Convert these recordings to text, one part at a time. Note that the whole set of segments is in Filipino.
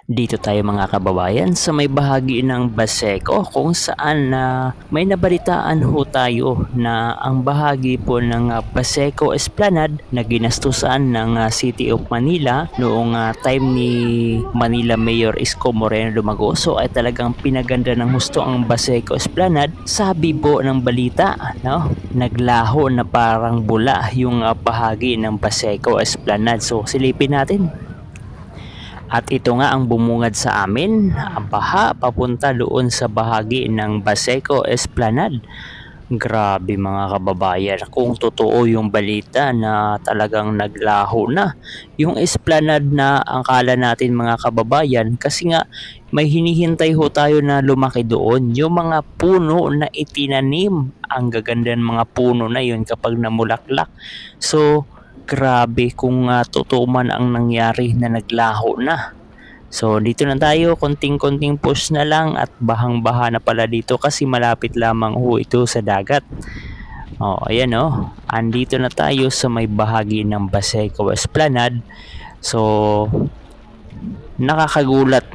Dito tayo mga kababayan sa may bahagi ng Baseco kung saan may nabalitaan ho tayo na ang bahagi po ng Baseco Esplanade na ginastusan ng City of Manila noong time ni Manila Mayor Isko Moreno Dumagoso ay talagang pinaganda ng husto ang Baseco Esplanade. Sabi po ng balita, no? Naglaho na parang bula yung bahagi ng Baseco Esplanade. So silipin natin. At ito nga ang bumungad sa amin, baha papunta doon sa bahagi ng Baseco Esplanade. Grabe mga kababayan, kung totoo yung balita na talagang naglaho na yung esplanade na akala natin mga kababayan, kasi nga may hinihintay ho tayo na lumaki doon yung mga puno na itinanim. Ang gaganda ng mga puno na yun kapag namulaklak. So grabe kung totoo man ang nangyari na naglaho na. So dito na tayo, konting-konting push na lang at bahang-baha na pala dito kasi malapit lamang ho ito sa dagat. Ayan andito na tayo sa may bahagi ng Baseco Esplanade. So nakakagulat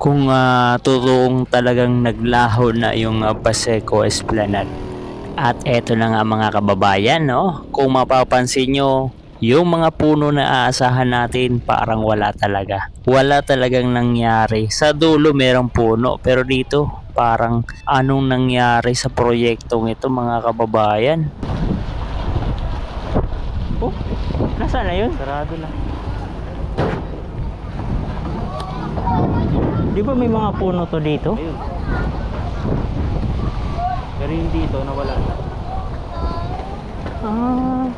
kung totoong talagang naglaho na yung Baseco Esplanade. At eto na nga mga kababayan, kung mapapansin nyo, yung mga puno na aasahan natin parang wala talaga. Wala talagang nangyari. Sa dulo merong puno pero dito parang anong nangyari sa proyektong ito mga kababayan. Oh, nasaan na yun? Sarado na. Di ba may mga puno to dito? Ayun. Pero yung dito nawala na. Ah.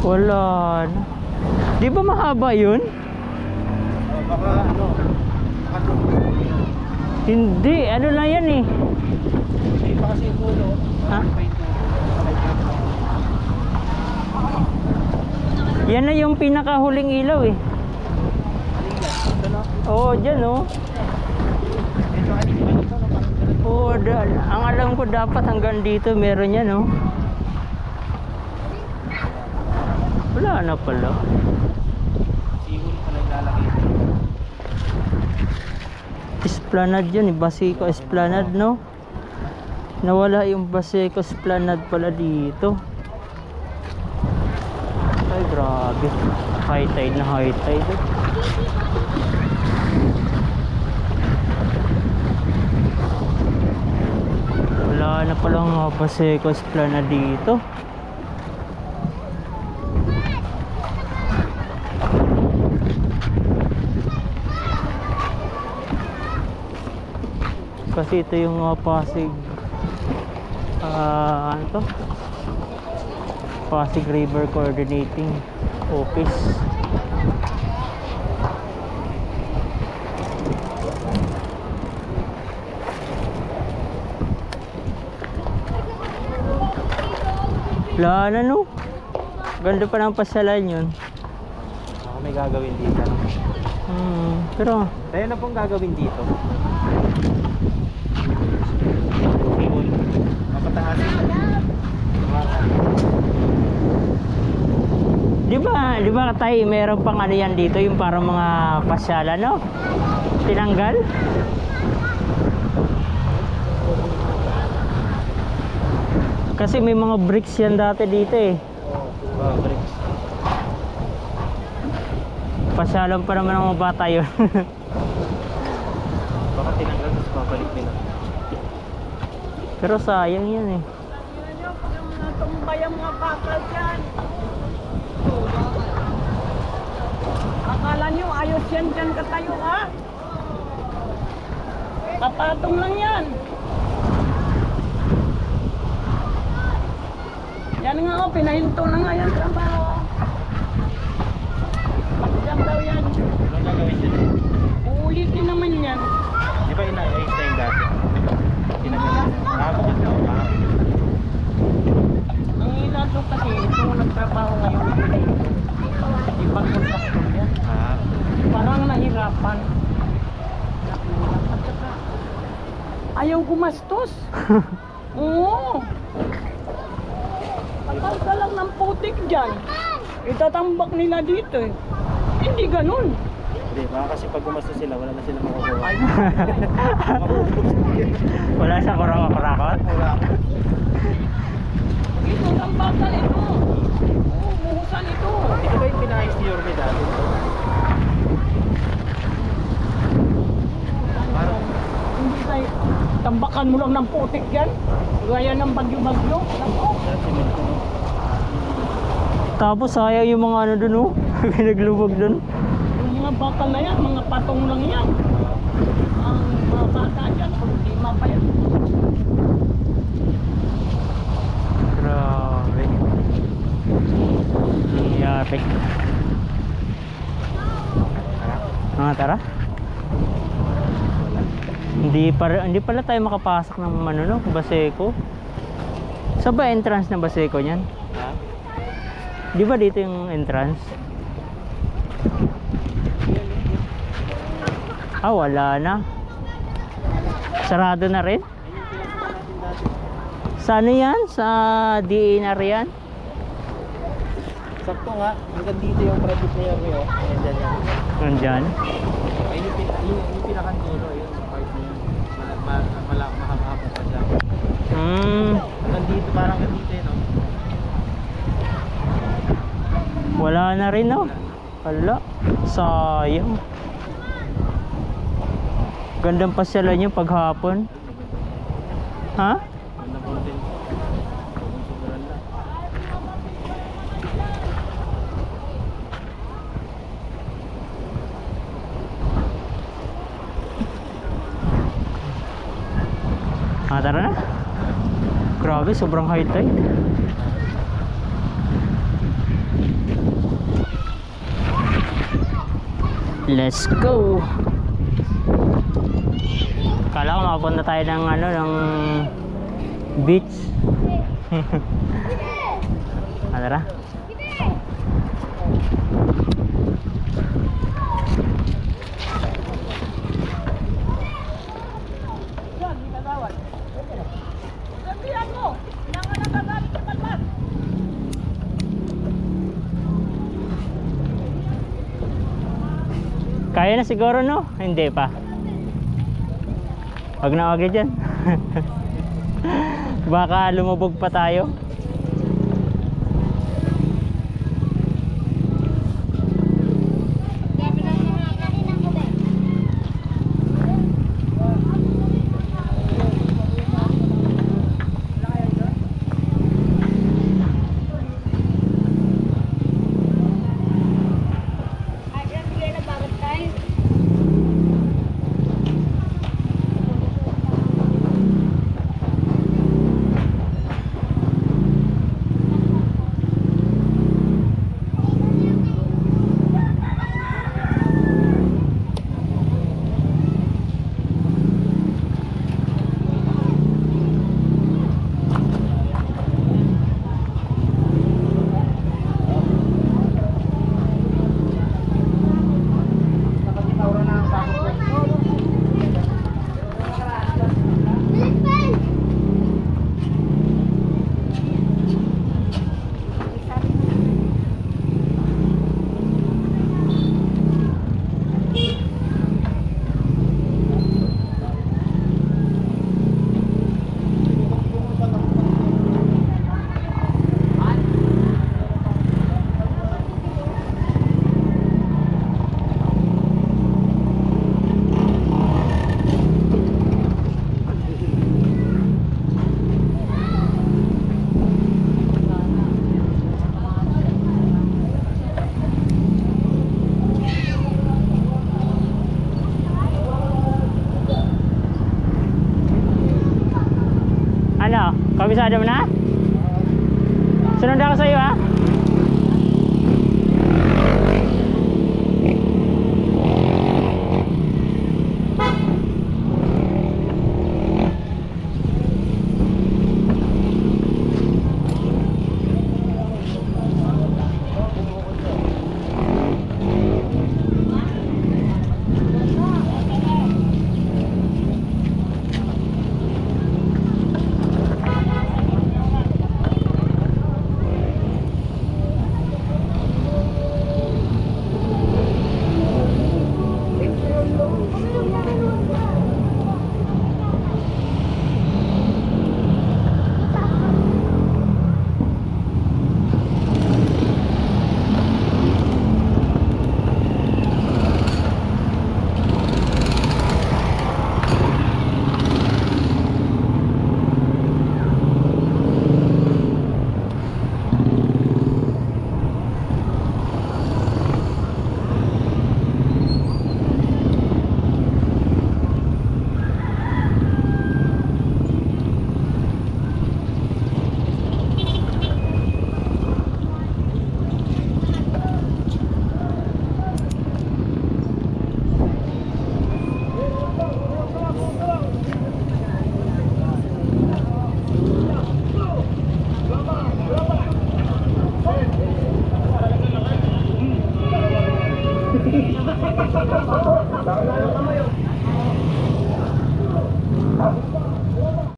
Wala na. Di ba mahaba yun? Baka Hindi, ano na yan eh. hindi pa kasi puno. Ha? Yan na yung pinakahuling ilaw eh. Ito na. Oo, dyan Ito Oo, ang alam ko dapat hanggang dito meron yan Wala na pala. Siguro pa naglalaki. Esplanade yun, Baseco Esplanade Nawala yung Baseco Esplanade pala dito. Ay grabe, high tide na high tide Wala na palang Baseco Esplanade dito. Kasi ito yung Pasig Pasig River Coordinating Office. Wala na ganda pa ng pasyalan yun. Baka may gagawin dito. Pero Tayo na pong gagawin dito. Di ba tayo meron pang ano yan dito, yung parang mga pasyalan tinanggal? Kasi may mga bricks yan dati dito Bricks. Pasyalan pa naman ng mga bata yun. Baka tinanggal tapos babalik nila. Pero sayang yan Natumbay ang mga bakal dyan. Akala nyo ayos yan dyan katayo Kapatong lang yan. Yan nga pinahinto na nga yan trabaho. Pagdam daw yan. Anong gagawin dyan? Uulitin naman yan. Di ba ina-ayos na yung dati? Tinanggal. Bakit na? Ang ilato kasi nagtatrabaho ngayon. Ibang kontraktor yan. Ah, Parang nahirapan. At saka, ayaw gumastos. Oo. Kapal ka lang ng putik dyan. Itatambak nila dito eh. Hindi ganun. hindi. Baka kasi pag gumastos sila, wala na sila makukuha. Ay, Wala siyang kurakot. Wala. ito tambakan ito. Oo, buhusan ito. Ito ba yung pinayos ni Yorme dati? Parang, Hindi tayo, tambakan mo lang ng putik yan. Gaya ng bagyo-bagyo. Nako. semento. Tapos sayang yung mga ano dun oh. Pinaglubog dun. Yung mga bakal na yan, mga patong lang yan. Ang mga bata dyan, kung di mapayat. Grabe. Nangyari. Tara. Hindi pala tayo makapasok ng Manolo, Baseco. Sa ba entrance ng Baseco niyan? Ha? Di ba dito yung entrance? Ah, wala na. Sarado na rin? Sa ano yan? Sa DA na rin yan? Sakto nga, hanggang dito yung project ni Yorme, oh. Ayan, dyan yan. Nandyan? Ayun yung pinakantulo, yun sa part na yun. Mahaba pa siya. Hanggang dito, parang hanggang dito yun, oh. Wala na rin no? Wala. Sayang. Gandang pasyalan yung paghapon. Ha? Ganda po din. Sobrang lang. Tara na. Grabe, sobrang high tide. Let's go. Kala ko makapunta tayo ng ano, ng beach. Tara. Yan, hindi ka tawad. Sabihan mo, kailangan na gagalit sa palmas. Kaya na siguro no? Hindi pa. Wag na wag dyan. Baka lumubog pa tayo. Ano? Kabisado mo na? Sunod ako sa iyo ha? Tama na lang kamay, oh.